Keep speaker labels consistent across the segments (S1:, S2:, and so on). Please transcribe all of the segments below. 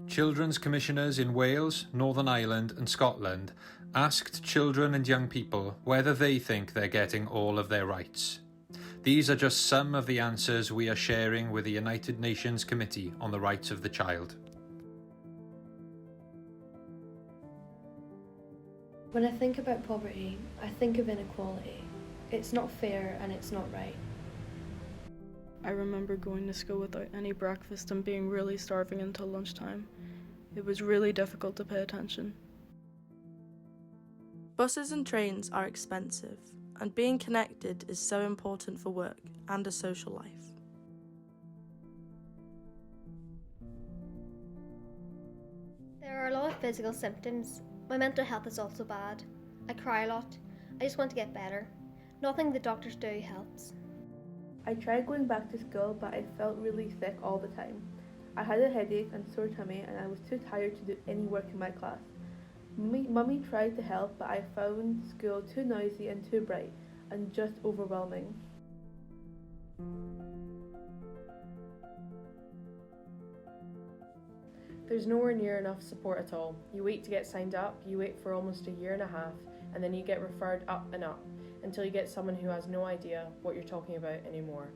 S1: Children's commissioners in Wales, Northern Ireland and Scotland asked children and young people whether they think they're getting all of their rights. These are just some of the answers we are sharing with the United Nations Committee on the Rights of the Child.
S2: When I think about poverty, I think of inequality. It's not fair and it's not right.
S3: I remember going to school without any breakfast and being really starving until lunchtime. It was really difficult to pay attention.
S4: Buses and trains are expensive, and being connected is so important for work and a social life.
S5: There are a lot of physical symptoms. My mental health is also bad. I cry a lot. I just want to get better. Nothing the doctors do helps.
S6: I tried going back to school, but I felt really sick all the time. I had a headache and sore tummy, and I was too tired to do any work in my class. Mummy tried to help, but I found school too noisy and too bright, and just overwhelming.
S7: There's nowhere near enough support at all. You wait to get signed up, you wait for almost a year and a half, and then you get referred up and up, until you get someone who has no idea what you're talking about anymore.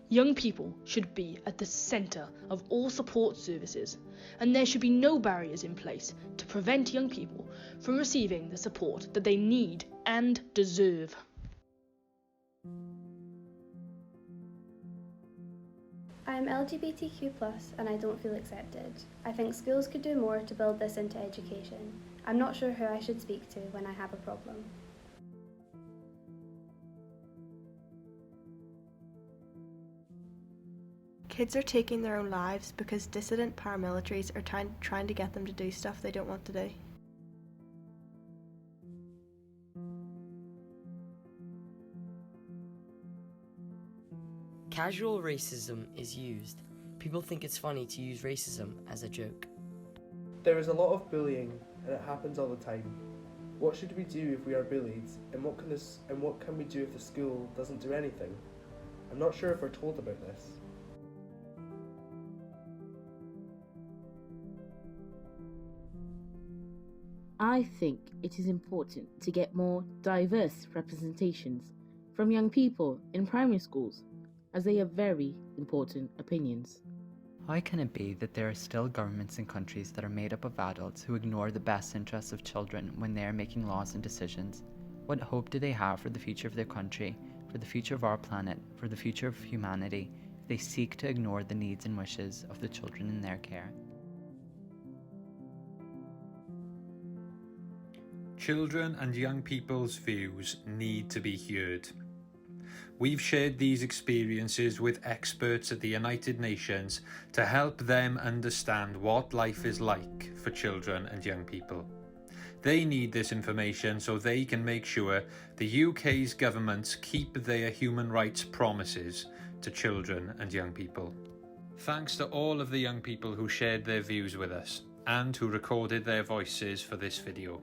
S8: Young people should be at the centre of all support services, and there should be no barriers in place to prevent young people from receiving the support that they need and deserve.
S9: I'm LGBTQ+, and I don't feel accepted. I think schools could do more to build this into education. I'm not sure who I should speak to when I have a problem.
S10: Kids are taking their own lives because dissident paramilitaries are trying to get them to do stuff they don't want to do.
S11: Casual racism is used. People think it's funny to use racism as a joke.
S12: There is a lot of bullying, and it happens all the time. What should we do if we are bullied, and what can we do if the school doesn't do anything? I'm not sure if we're told about this.
S13: I think it is important to get more diverse representations from young people in primary schools, as they have very important opinions.
S14: How can it be that there are still governments and countries that are made up of adults who ignore the best interests of children when they are making laws and decisions? What hope do they have for the future of their country, for the future of our planet, for the future of humanity, if they seek to ignore the needs and wishes of the children in their care?
S1: Children and young people's views need to be heard. We've shared these experiences with experts at the United Nations to help them understand what life is like for children and young people. They need this information so they can make sure the UK's governments keep their human rights promises to children and young people. Thanks to all of the young people who shared their views with us and who recorded their voices for this video.